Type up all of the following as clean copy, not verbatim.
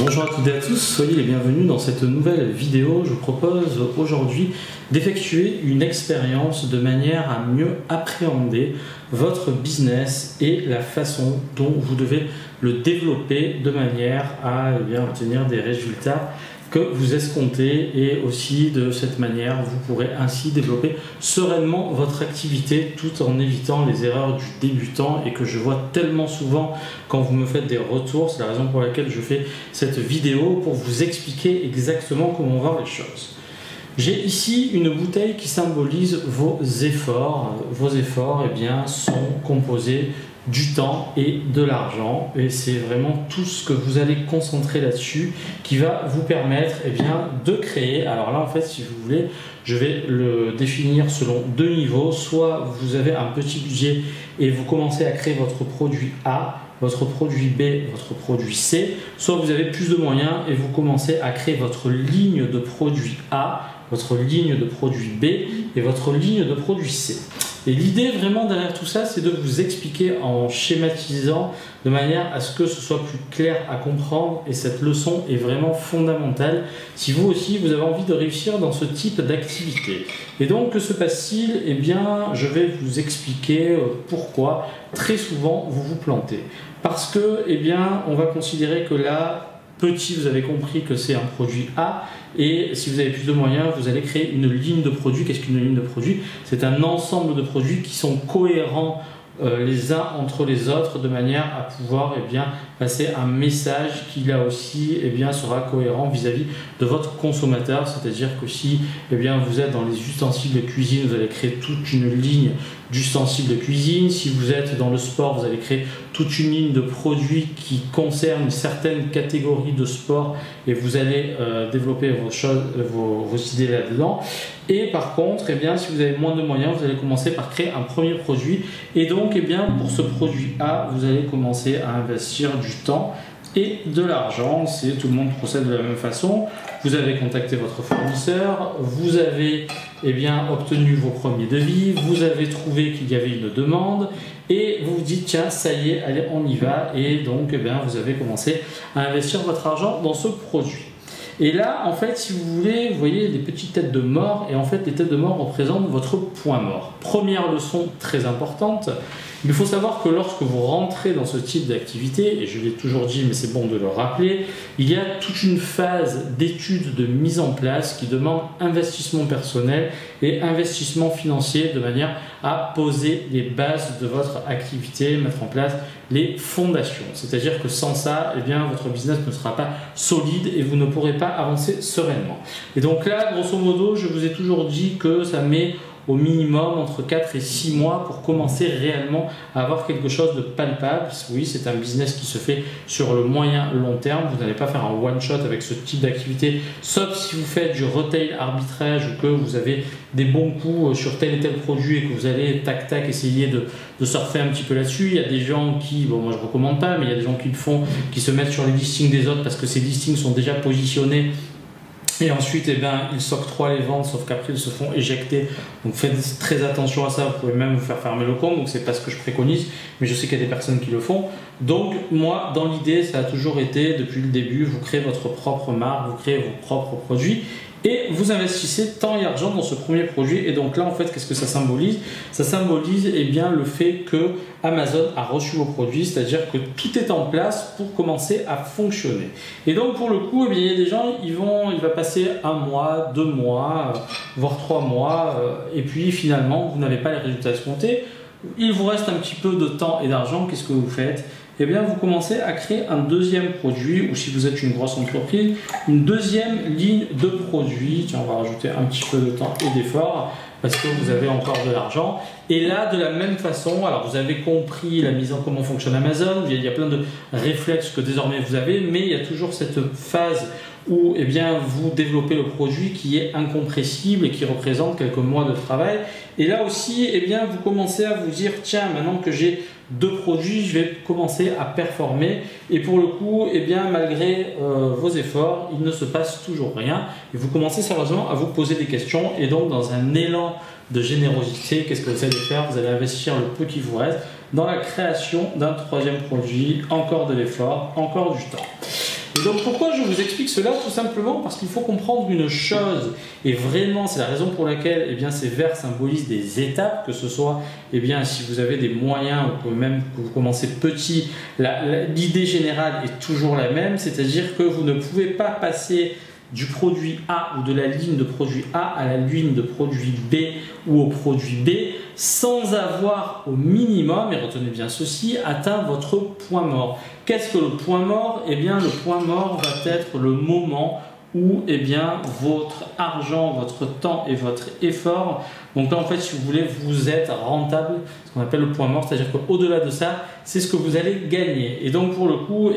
Bonjour à toutes et à tous, soyez les bienvenus dans cette nouvelle vidéo. Je vous propose aujourd'hui d'effectuer une expérience de manière à mieux appréhender votre business et la façon dont vous devez le développer de manière à obtenir des résultats que vous escomptez, et aussi de cette manière vous pourrez ainsi développer sereinement votre activité tout en évitant les erreurs du débutant, et que je vois tellement souvent quand vous me faites des retours. C'est la raison pour laquelle je fais cette vidéo, pour vous expliquer exactement comment voir les choses. J'ai ici une bouteille qui symbolise vos efforts. Vos efforts sont composés du temps et de l'argent, et c'est vraiment tout ce que vous allez concentrer là-dessus qui va vous permettre de créer. Alors là, en fait, si vous voulez, je vais le définir selon deux niveaux. Soit vous avez un petit budget et vous commencez à créer votre produit A, votre produit B, votre produit C. Soit vous avez plus de moyens et vous commencez à créer votre ligne de produit A, votre ligne de produit B et votre ligne de produit C. Et l'idée vraiment derrière tout ça, c'est de vous expliquer en schématisant de manière à ce que ce soit plus clair à comprendre, et cette leçon est vraiment fondamentale si vous aussi vous avez envie de réussir dans ce type d'activité. Et donc que se passe-t-il? Je vais vous expliquer pourquoi très souvent vous vous plantez. Parce que on va considérer que là, petit, vous avez compris que c'est un produit A, et si vous avez plus de moyens, vous allez créer une ligne de produits. Qu'est-ce qu'une ligne de produits? C'est un ensemble de produits qui sont cohérents les uns entre les autres, de manière à pouvoir passer un message qui là aussi sera cohérent vis-à-vis de votre consommateur. C'est-à-dire que si vous êtes dans les ustensiles de cuisine, vous allez créer toute une ligne d'ustensiles de cuisine. Si vous êtes dans le sport, vous allez créer toute une ligne de produits qui concerne une certaine catégorie de sport, et vous allez développer vos idées là-dedans. Et par contre, si vous avez moins de moyens, vous allez commencer par créer un premier produit. Et donc, pour ce produit A, vous allez commencer à investir du temps et de l'argent. Tout le monde procède de la même façon. Vous avez contacté votre fournisseur, vous avez obtenu vos premiers devis, vous avez trouvé qu'il y avait une demande, et vous vous dites tiens, ça y est, allez, on y va. Et donc vous avez commencé à investir votre argent dans ce produit. Et là, en fait, si vous voulez, vous voyez des petites têtes de mort, et en fait, les têtes de mort représentent votre point mort. Première leçon très importante, il faut savoir que lorsque vous rentrez dans ce type d'activité, et je l'ai toujours dit, mais c'est bon de le rappeler, il y a toute une phase d'étude, de mise en place qui demande investissement personnel et investissement financier, de manière à poser les bases de votre activité, mettre en place les fondations. C'est-à-dire que sans ça, votre business ne sera pas solide et vous ne pourrez pas avancer sereinement. Et donc là, grosso modo, je vous ai toujours dit que ça met au minimum entre 4 et 6 mois pour commencer réellement à avoir quelque chose de palpable. Oui, c'est un business qui se fait sur le moyen long terme. Vous n'allez pas faire un one shot avec ce type d'activité, sauf si vous faites du retail arbitrage, ou que vous avez des bons coups sur tel et tel produit et que vous allez tac tac essayer de surfer un petit peu là-dessus. Il y a des gens qui, bon, moi je recommande pas, mais il y a des gens qui le font, qui se mettent sur les listings des autres parce que ces listings sont déjà positionnés. Et ensuite, ils s'octroient les ventes, sauf qu'après, ils se font éjecter. Donc, faites très attention à ça. Vous pouvez même vous faire fermer le compte. Donc, c'est pas ce que je préconise, mais je sais qu'il y a des personnes qui le font. Donc, moi, dans l'idée, ça a toujours été, depuis le début, vous créez votre propre marque, vous créez vos propres produits, et vous investissez temps et argent dans ce premier produit. Et donc là, en fait, qu'est-ce que ça symbolise? Ça symbolise le fait que Amazon a reçu vos produits, c'est-à-dire que tout est en place pour commencer à fonctionner. Et donc pour le coup, il y a des gens, il va passer 1 mois, 2 mois, voire 3 mois, et puis finalement, vous n'avez pas les résultats escomptés. Il vous reste un petit peu de temps et d'argent. Qu'est-ce que vous faites? Vous commencez à créer un deuxième produit, ou si vous êtes une grosse entreprise, une deuxième ligne de produits. Tiens, on va rajouter un petit peu de temps et d'effort parce que vous avez encore de l'argent. Et là, de la même façon, alors vous avez compris comment fonctionne Amazon, il y a plein de réflexes que désormais vous avez, mais il y a toujours cette phase où vous développez le produit qui est incompressible et qui représente quelques mois de travail. Et là aussi, vous commencez à vous dire tiens, maintenant que j'ai 2 produits, je vais commencer à performer. Et pour le coup, malgré vos efforts, il ne se passe toujours rien. Et vous commencez sérieusement à vous poser des questions. Et donc, dans un élan de générosité, qu'est-ce que vous allez faire? Vous allez investir le peu qui vous reste dans la création d'un 3e produit, encore de l'effort, encore du temps. Et donc pourquoi je vous explique cela? Tout simplement parce qu'il faut comprendre une chose, et vraiment c'est la raison pour laquelle ces vers symbolisent des étapes, que ce soit si vous avez des moyens ou même que vous commencez petit, l'idée générale est toujours la même, c'est-à-dire que vous ne pouvez pas passer du produit A ou de la ligne de produit A à la ligne de produit B ou au produit B sans avoir au minimum, et retenez bien ceci, atteint votre point mort. Qu'est-ce que le point mort? Le point mort va être le moment où votre argent, votre temps et votre effort, donc là en fait si vous voulez vous êtes rentable, ce qu'on appelle le point mort, c'est-à-dire qu'au-delà de ça, c'est ce que vous allez gagner. Et donc pour le coup,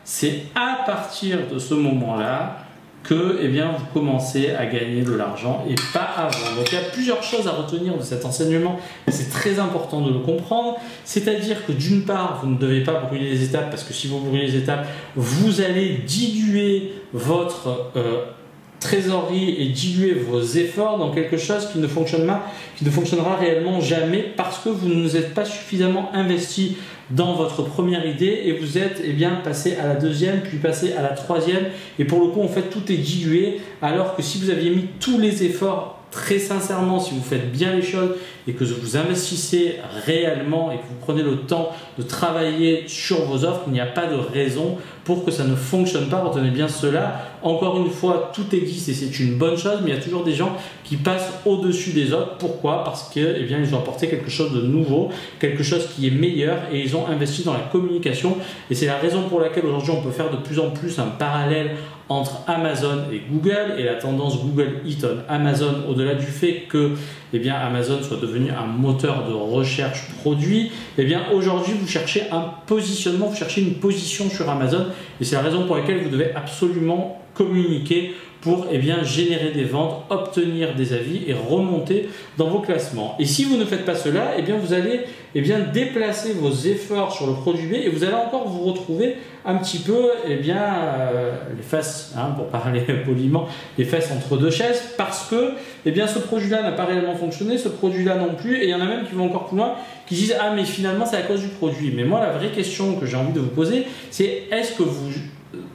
c'est à partir de ce moment-là que vous commencez à gagner de l'argent et pas avant. Donc il y a plusieurs choses à retenir de cet enseignement et c'est très important de le comprendre. C'est-à-dire que d'une part, vous ne devez pas brûler les étapes parce que si vous brûlez les étapes, vous allez diluer votre trésorerie et diluer vos efforts dans quelque chose qui ne fonctionnera réellement jamais parce que vous ne vous êtes pas suffisamment investi dans votre première idée et vous êtes passé à la deuxième puis passé à la troisième et pour le coup en fait tout est dilué alors que si vous aviez mis tous les efforts très sincèrement, si vous faites bien les choses et que vous investissez réellement et que vous prenez le temps de travailler sur vos offres, il n'y a pas de raison pour que ça ne fonctionne pas. Retenez bien cela. Encore une fois, tout existe et c'est une bonne chose, mais il y a toujours des gens qui passent au-dessus des autres. Pourquoi? Parce que ils ont apporté quelque chose de nouveau, quelque chose qui est meilleur et ils ont investi dans la communication. Et c'est la raison pour laquelle aujourd'hui on peut faire de plus en plus un parallèle entre Amazon et Google et la tendance Google Eat on Amazon, au-delà du fait que Amazon soit devenu un moteur de recherche produit, aujourd'hui vous cherchez un positionnement, vous cherchez une position sur Amazon et c'est la raison pour laquelle vous devez absolument communiquer pour générer des ventes, obtenir des avis et remonter dans vos classements. Et si vous ne faites pas cela, vous allez déplacer vos efforts sur le produit B et vous allez encore vous retrouver un petit peu les fesses, pour parler poliment, les fesses entre deux chaises parce que ce produit-là n'a pas réellement fonctionné, ce produit-là non plus, et il y en a même qui vont encore plus loin, qui disent « Ah mais finalement c'est à cause du produit ». Mais moi la vraie question que j'ai envie de vous poser, c'est est-ce que vous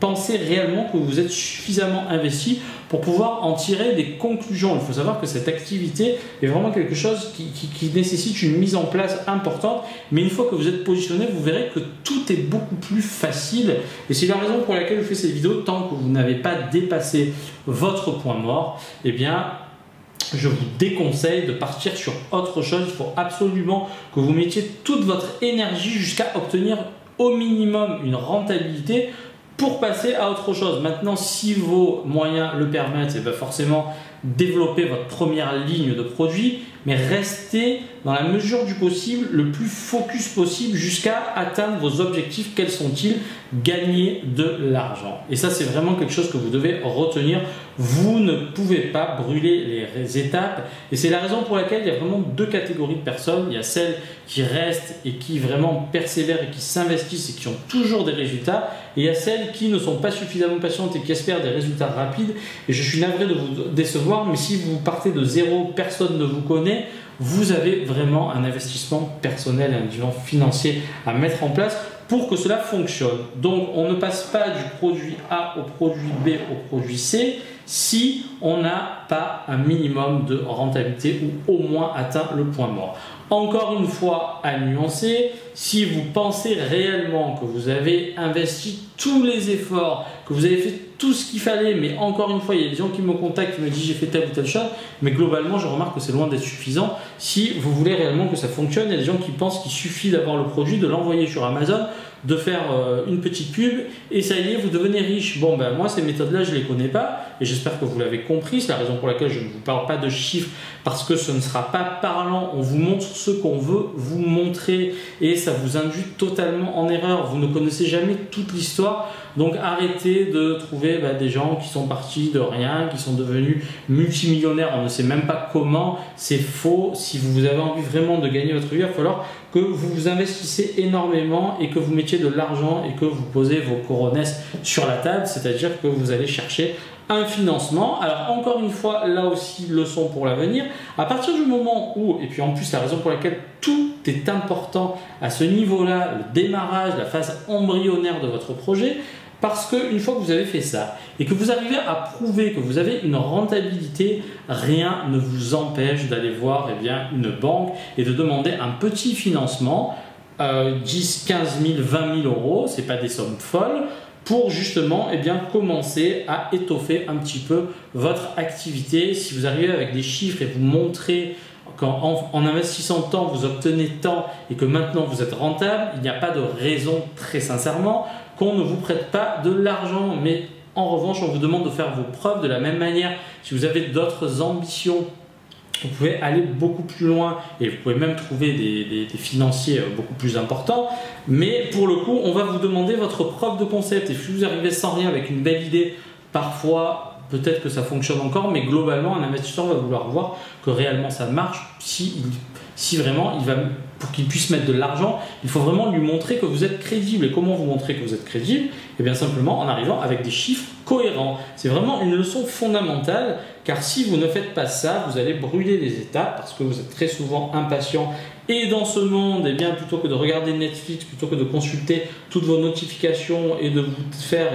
pensez réellement que vous êtes suffisamment investi pour pouvoir en tirer des conclusions? Il faut savoir que cette activité est vraiment quelque chose qui nécessite une mise en place importante, mais une fois que vous êtes positionné, vous verrez que tout est beaucoup plus facile et c'est la raison pour laquelle je fais cette vidéo. Tant que vous n'avez pas dépassé votre point mort, je vous déconseille de partir sur autre chose. Il faut absolument que vous mettiez toute votre énergie jusqu'à obtenir au minimum une rentabilité pour passer à autre chose. Maintenant, si vos moyens le permettent, forcément développer votre première ligne de produit, mais restez dans la mesure du possible le plus focus possible jusqu'à atteindre vos objectifs. Quels sont-ils? Gagner de l'argent. Et ça, c'est vraiment quelque chose que vous devez retenir. Vous ne pouvez pas brûler les étapes. Et c'est la raison pour laquelle il y a vraiment deux catégories de personnes. Il y a celles qui restent et qui vraiment persévèrent et qui s'investissent et qui ont toujours des résultats. Et il y a celles qui ne sont pas suffisamment patientes et qui espèrent des résultats rapides. Et je suis navré de vous décevoir, mais si vous partez de zéro, personne ne vous connaît, vous avez vraiment un investissement personnel et un bilan financier à mettre en place pour que cela fonctionne. Donc, on ne passe pas du produit A au produit B au produit C si on n'a pas un minimum de rentabilité ou au moins atteint le point mort. Encore une fois, à nuancer, si vous pensez réellement que vous avez investi tous les efforts, que vous avez fait tout ce qu'il fallait, mais encore une fois, il y a des gens qui me contactent, qui me disent j'ai fait telle ou telle chose, mais globalement, je remarque que c'est loin d'être suffisant. Si vous voulez réellement que ça fonctionne, il y a des gens qui pensent qu'il suffit d'avoir le produit, de l'envoyer sur Amazon, de faire une petite pub et ça y est, vous devenez riche. Bon, moi, ces méthodes-là, je ne les connais pas et j'espère que vous l'avez compris. C'est la raison pour laquelle je ne vous parle pas de chiffres parce que ce ne sera pas parlant. On vous montre ce qu'on veut vous montrer et ça vous induit totalement en erreur. Vous ne connaissez jamais toute l'histoire. Donc arrêtez de trouver des gens qui sont partis de rien, qui sont devenus multimillionnaires, on ne sait même pas comment, c'est faux. Si vous avez envie vraiment de gagner votre vie, il va falloir que vous vous investissez énormément et que vous mettiez de l'argent et que vous posez vos coronesses sur la table, c'est-à-dire que vous allez chercher un financement. Alors encore une fois, là aussi, leçon pour l'avenir, à partir du moment où, et puis en plus la raison pour laquelle tout est important à ce niveau-là, le démarrage, la phase embryonnaire de votre projet, à Parce qu'une fois que vous avez fait ça et que vous arrivez à prouver que vous avez une rentabilité, rien ne vous empêche d'aller voir une banque et de demander un petit financement, 10, 15 000, 20 000 euros, ce n'est pas des sommes folles, pour justement commencer à étoffer un petit peu votre activité. Si vous arrivez avec des chiffres et vous montrez qu'en investissant tant, vous obtenez tant et que maintenant vous êtes rentable, il n'y a pas de raison, très sincèrement, qu'on ne vous prête pas de l'argent. Mais en revanche, on vous demande de faire vos preuves de la même manière. Si vous avez d'autres ambitions, vous pouvez aller beaucoup plus loin et vous pouvez même trouver des financiers beaucoup plus importants. Mais pour le coup, on va vous demander votre preuve de concept. Et si vous arrivez sans rien avec une belle idée, parfois, peut-être que ça fonctionne encore, mais globalement, un investisseur va vouloir voir que réellement ça marche si vraiment pour qu'il puisse mettre de l'argent, il faut vraiment lui montrer que vous êtes crédible. Et comment vous montrer que vous êtes crédible? Et bien simplement en arrivant avec des chiffres cohérents. C'est vraiment une leçon fondamentale, car si vous ne faites pas ça, vous allez brûler les étapes parce que vous êtes très souvent impatient. Et dans ce monde, plutôt que de regarder Netflix, plutôt que de consulter toutes vos notifications et de vous faire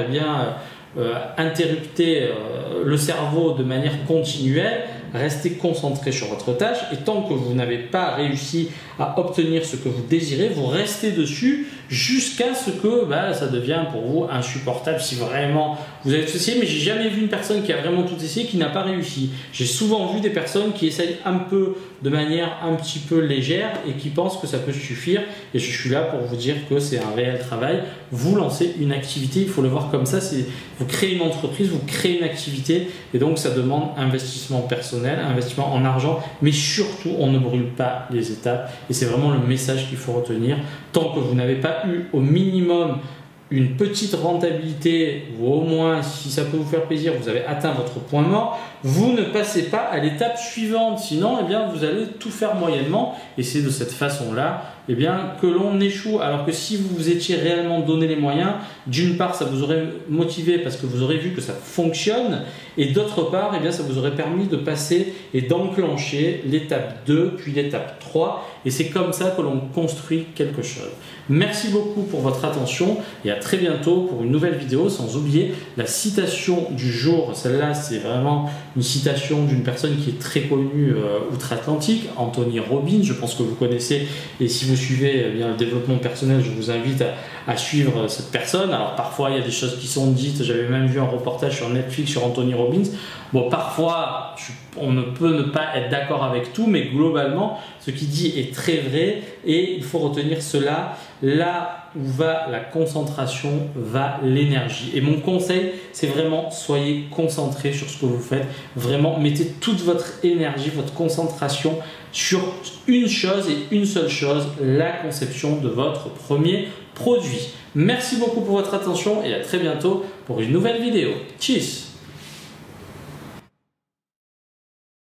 interrupter le cerveau de manière continuelle, restez concentré sur votre tâche et tant que vous n'avez pas réussi à obtenir ce que vous désirez, vous restez dessus jusqu'à ce que ça devient pour vous insupportable. Si vraiment vous avez tout essayé, mais j'ai jamais vu une personne qui a vraiment tout essayé qui n'a pas réussi. J'ai souvent vu des personnes qui essayent un peu de manière un petit peu légère et qui pensent que ça peut suffire, et je suis là pour vous dire que c'est un réel travail. Vous lancez une activité, il faut le voir comme ça, vous créez une entreprise, vous créez une activité, et donc ça demande investissement personnel, investissement en argent, mais surtout on ne brûle pas les étapes, et c'est vraiment le message qu'il faut retenir. Tant que vous n'avez pas eu au minimum une petite rentabilité, ou au moins, si ça peut vous faire plaisir, vous avez atteint votre point mort, vous ne passez pas à l'étape suivante. Sinon, vous allez tout faire moyennement, et c'est de cette façon-là que l'on échoue. Alors que si vous vous étiez réellement donné les moyens, d'une part, ça vous aurait motivé parce que vous aurez vu que ça fonctionne, et d'autre part, ça vous aurait permis de passer et d'enclencher l'étape 2, puis l'étape 3, et c'est comme ça que l'on construit quelque chose. Merci beaucoup pour votre attention et à très bientôt pour une nouvelle vidéo, sans oublier la citation du jour. Celle-là, c'est vraiment une citation d'une personne qui est très connue outre-Atlantique, Anthony Robbins, je pense que vous connaissez, et si vous suivez le développement personnel, je vous invite à suivre cette personne. Alors parfois, il y a des choses qui sont dites, j'avais même vu un reportage sur Netflix sur Anthony Robbins. Bon, parfois, on ne peut ne pas être d'accord avec tout, mais globalement, ce qu'il dit est très vrai et il faut retenir cela. Là où va la concentration, va l'énergie. Et mon conseil, c'est vraiment, soyez concentrés sur ce que vous faites. Vraiment, mettez toute votre énergie, votre concentration sur une chose et une seule chose, la conception de votre premier produit. Merci beaucoup pour votre attention et à très bientôt pour une nouvelle vidéo. Tchuss!